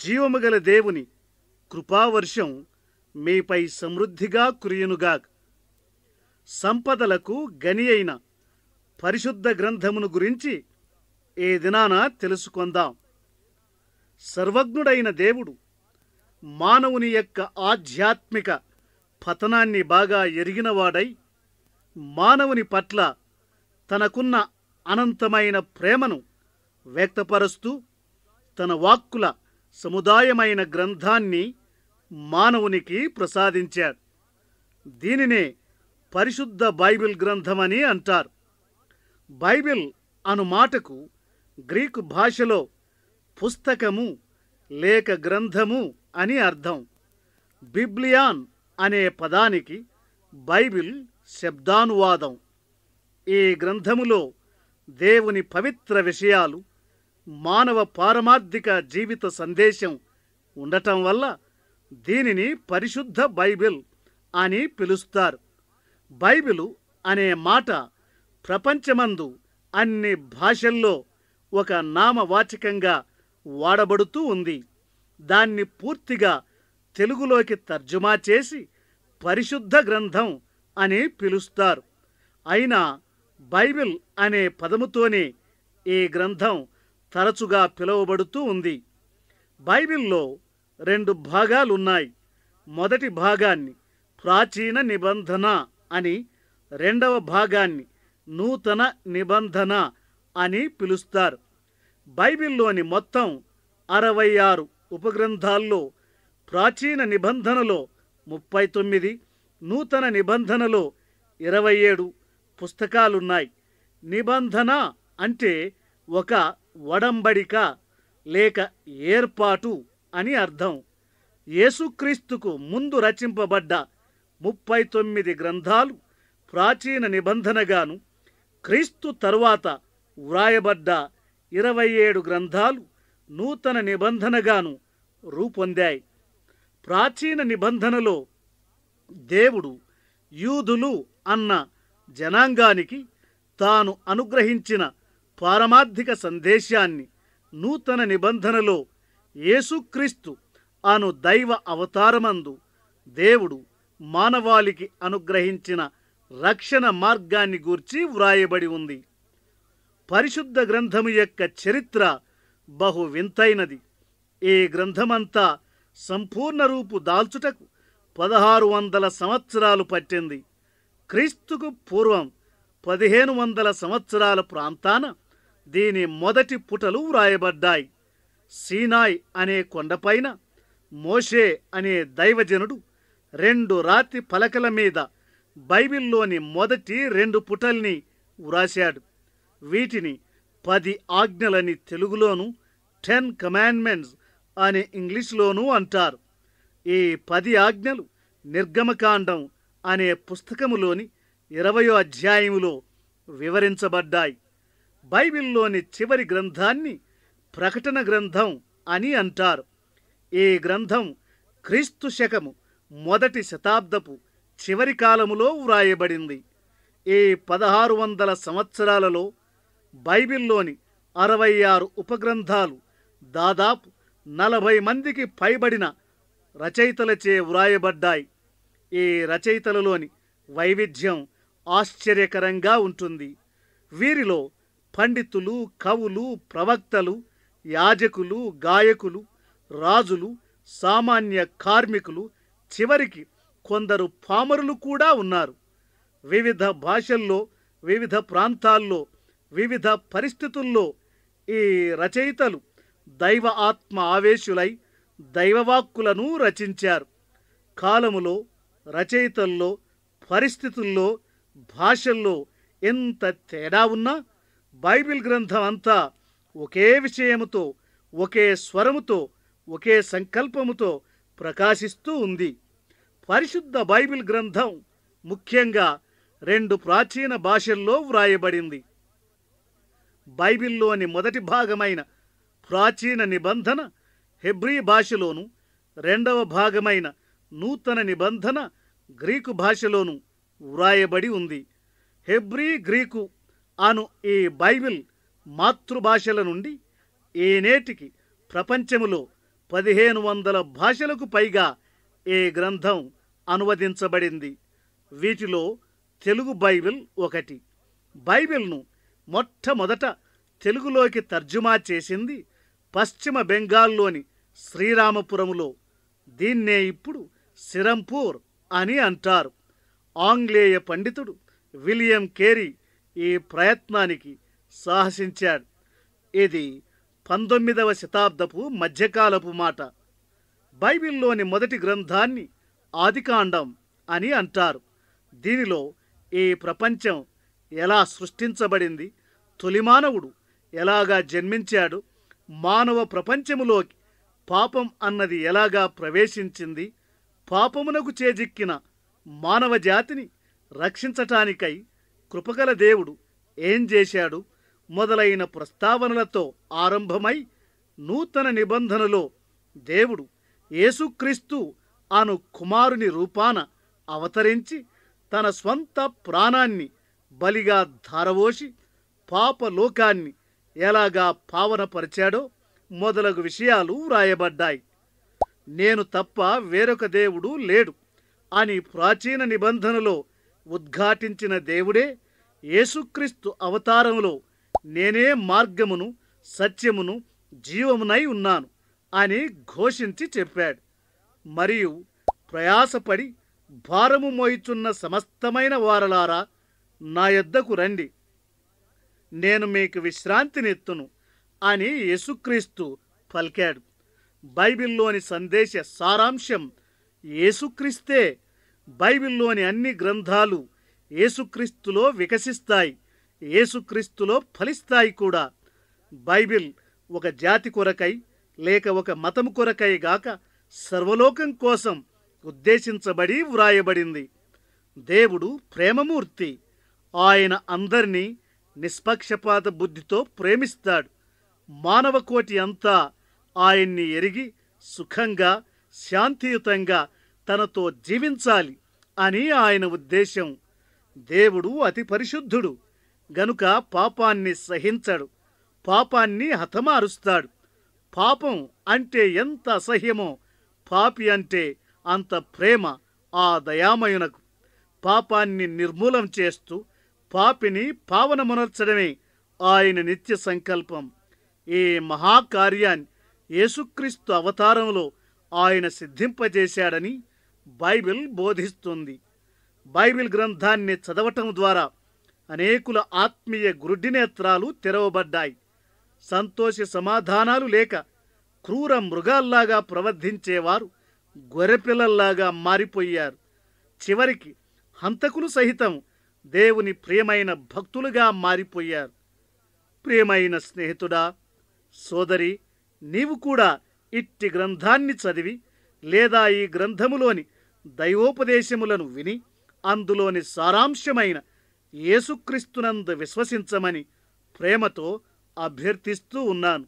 జీవముగల దేవుని కృపావర్షం మీపై సమృద్ధిగా కురియునుగాక. సంపదలకు గని అయిన పరిశుద్ధ గ్రంథమును గురించి ఈ దినాన తెలుసుకొందాం. సర్వజ్ఞుడైన దేవుడు మానవుని యొక్క ఆధ్యాత్మిక పతనాన్ని బాగా ఎరిగినవాడై మానవుని పట్ల తనకున్న అనంతమైన ప్రేమను వ్యక్తపరుస్తూ తన వాక్కుల సముదాయమైన గ్రంథాన్ని మానవునికి ప్రసాదించాడు. దీనినే పరిశుద్ధ బైబిల్ గ్రంథమని అంటారు. బైబిల్ అను మాటకు గ్రీకు భాషలో పుస్తకము లేక గ్రంథము అని అర్థం. బిబ్లియాన్ అనే పదానికి బైబిల్ శబ్దానువాదం. ఈ గ్రంథములో దేవుని పవిత్ర విషయాలు, మానవ పారమార్థిక జీవిత సందేశం ఉండటం వల్ల దీనిని పరిశుద్ధ బైబిల్ అని పిలుస్తారు. బైబిలు అనే మాట ప్రపంచమందు అన్ని భాషల్లో ఒక నామవాచకంగా వాడబడుతూ ఉంది. దాన్ని పూర్తిగా తెలుగులోకి తర్జుమా చేసి పరిశుద్ధ గ్రంథం అని పిలుస్తారు. అయినా బైబిల్ అనే పదముతోనే ఈ గ్రంథం తరచుగా పిలువబడుతూ ఉంది. బైబిల్లో 2 భాగాలున్నాయి. మొదటి భాగాన్ని ప్రాచీన నిబంధన అని, రెండవ భాగాన్ని నూతన నిబంధన అని పిలుస్తారు. బైబిల్లోని మొత్తం 66 ఉపగ్రంథాల్లో ప్రాచీన నిబంధనలో 39, నూతన నిబంధనలో 27 పుస్తకాలున్నాయి. నిబంధన అంటే ఒక ఒడంబడిక లేక ఏర్పాటు అని అర్థం. యేసుక్రీస్తుకు ముందు రచింపబడ్డ 39 గ్రంథాలు ప్రాచీన నిబంధనగాను, క్రీస్తు తరువాత వ్రాయబడ్డ 27 గ్రంథాలు నూతన నిబంధనగాను రూపొందాయి. ప్రాచీన నిబంధనలో దేవుడు యూదులు అన్న జనాంగానికి తాను అనుగ్రహించిన పారమార్థిక సందేశాన్ని, నూతన నిబంధనలో యేసుక్రీస్తు అను దైవ అవతారమందు దేవుడు మానవాళికి అనుగ్రహించిన రక్షణ మార్గాన్ని గూర్చి వ్రాయబడి ఉంది. పరిశుద్ధ గ్రంథము యొక్క చరిత్ర బహు వింతైనది. ఈ గ్రంథమంతా సంపూర్ణ రూపు దాల్చుటకు 1600 సంవత్సరాలు పట్టింది. క్రీస్తుకు పూర్వం 1500 సంవత్సరాల ప్రాంతాన దీని మొదటి పుటలు వ్రాయబడ్డాయి. సీనాయ్ అనే కొండపైన మోషే అనే దైవజనుడు 2 రాతి పలకల మీద బైబిల్లోని మొదటి 2 పుటల్ని వ్రాశాడు. వీటిని 10 ఆజ్ఞలని తెలుగులోను, 10 కమాండ్మెంట్స్ అని ఇంగ్లీష్లోనూ అంటారు. ఈ 10 ఆజ్ఞలు నిర్గమకాండం అనే పుస్తకములోని 20వ అధ్యాయములో వివరించబడ్డాయి. బైబిల్లోని చివరి గ్రంథాన్ని ప్రకటన గ్రంథం అని అంటారు. ఈ గ్రంథం క్రీస్తు శకము 1వ శతాబ్దపు చివరి కాలములో వ్రాయబడింది. ఈ 1600 సంవత్సరాలలో బైబిల్లోని 66 ఉపగ్రంథాలు దాదాపు 40 మందికి పైబడిన రచయితలచే వ్రాయబడ్డాయి. ఈ రచయితలలోని వైవిధ్యం ఆశ్చర్యకరంగా ఉంటుంది. వీరిలో పండితులు, కవులు, ప్రవక్తలు, యాజకులు, గాయకులు, రాజులు, సామాన్య కార్మికులు, చివరికి కొందరు పామరులు కూడా ఉన్నారు. వివిధ భాషల్లో, వివిధ ప్రాంతాల్లో, వివిధ పరిస్థితుల్లో ఈ రచయితలు దైవ ఆత్మ ఆవేశులై దైవవాక్కులను రచించారు. కాలములో, రచయితల్లో, పరిస్థితుల్లో, భాషల్లో ఎంత తేడా ఉన్నా బైబిల్ గ్రంథం అంతా ఒకే విషయముతో, ఒకే స్వరముతో, ఒకే సంకల్పముతో ప్రకాశిస్తూ ఉంది. పరిశుద్ధ బైబిల్ గ్రంథం ముఖ్యంగా 2 ప్రాచీన భాషల్లో వ్రాయబడింది. బైబిల్లోని మొదటి భాగమైన ప్రాచీన నిబంధన హెబ్రీ భాషలోను, 2వ భాగమైన నూతన నిబంధన గ్రీకు భాషలోను వ్రాయబడి ఉంది. హెబ్రీ, గ్రీకు అను ఈ బైబిల్ మాతృభాషల నుండి ఈనేటికి ప్రపంచములో 1500 భాషలకు పైగా ఈ గ్రంథం అనువదించబడింది. వీటిలో తెలుగు బైబిల్ ఒకటి. బైబిల్ను మొట్టమొదట తెలుగులోకి తర్జుమా చేసింది పశ్చిమ బెంగాల్లోని శ్రీరామపురంలో. దీన్నే ఇప్పుడు సిరంపూర్ అని అంటారు. ఆంగ్లేయ పండితుడు విలియం కేరీ ఈ ప్రయత్నానికి సాహసించాడు. ఇది 19వ శతాబ్దపు మధ్యకాలపు మాట. బైబిల్లోని మొదటి గ్రంథాన్ని ఆదికాండం అని అంటారు. దీనిలో ఈ ప్రపంచం ఎలా సృష్టించబడింది, తొలిమానవుడు ఎలాగా జన్మించాడు, మానవ ప్రపంచములోకి పాపం అన్నది ఎలాగా ప్రవేశించింది, పాపమునకు చేజిక్కిన మానవ జాతిని రక్షించటానికై కృపగల దేవుడు ఏం చేశాడు మొదలైన ప్రస్తావనలతో ఆరంభమై నూతన నిబంధనలో దేవుడు యేసుక్రీస్తు అను కుమారుని రూపాన అవతరించి తన స్వంత ప్రాణాన్ని బలిగా ధారవోసి పాపలోకాన్ని ఎలాగా పావనపరిచాడో మొదలగు విషయాలు వ్రాయబడ్డాయి. నేను తప్ప వేరొక దేవుడు లేడు అని ప్రాచీన నిబంధనలో ఉద్ఘాటించిన దేవుడే యేసుక్రీస్తు అవతారంలో నేనే మార్గమును, సత్యమును, జీవమునై ఉన్నాను అని ఘోషించి చెప్పాడు. మరియు ప్రయాసపడి భారము మోయుచున్న సమస్తమైన వారలారా నా యొద్దకు రండి, నేను మీకు విశ్రాంతినిత్తును అని యేసుక్రీస్తు పలికాడు. బైబిల్లోని సందేశ సారాంశం యేసుక్రీస్తే. బైబిల్లోని అన్ని గ్రంథాలు యేసుక్రీస్తులో వికసిస్తాయి, యేసుక్రీస్తులో ఫలిస్తాయి కూడా. బైబిల్ ఒక జాతి కొరకై లేక ఒక మతము కొరకై గాక సర్వలోకం కోసం ఉద్దేశించబడి వ్రాయబడింది. దేవుడు ప్రేమమూర్తి. ఆయన అందరినీ నిష్పక్షపాత బుద్ధితో ప్రేమిస్తాడు. మానవకోటి అంతా ఆయన్ని ఎరిగి సుఖంగా, శాంతియుతంగా తనతో జీవించాలి అని ఆయన ఉద్దేశం. దేవుడు అతి పరిశుద్ధుడు గనుక పాపాన్ని సహించడు, పాపాన్ని హతమారుస్తాడు. పాపం అంటే ఎంత అసహ్యమో పాపి అంటే అంత ప్రేమ ఆ దయామయునకు. పాపాన్ని నిర్మూలం చేస్తూ పాపిని పావనమునర్చడమే ఆయన నిత్య సంకల్పం. ఈ మహాకార్యాన్ని యేసుక్రీస్తు అవతారంలో ఆయన సిద్ధింపజేశాడని బైబిల్ బోధిస్తుంది. బైబిల్ గ్రంథాన్ని చదవటం ద్వారా అనేకుల ఆత్మీయ గురుడినేత్రాలు తెరవబడ్డాయి. సంతోష సమాధానాలు లేక క్రూర మృగాల్లాగా ప్రవర్తించేవారు గొర్రెపిల్లల్లాగా మారిపోయారు. చివరికి హంతకులు సహితం దేవుని ప్రియమైన భక్తులుగా మారిపోయారు. ప్రియమైన స్నేహితుడా, సోదరి, నీవు కూడా ఇట్టి గ్రంథాన్ని చదివి లేదా ఈ గ్రంథములోని దైవోపదేశములను విని అందులోని సారాంశమైన యేసుక్రీస్తునందు విశ్వసించమని ప్రేమతో అభ్యర్థిస్తూ ఉన్నాను.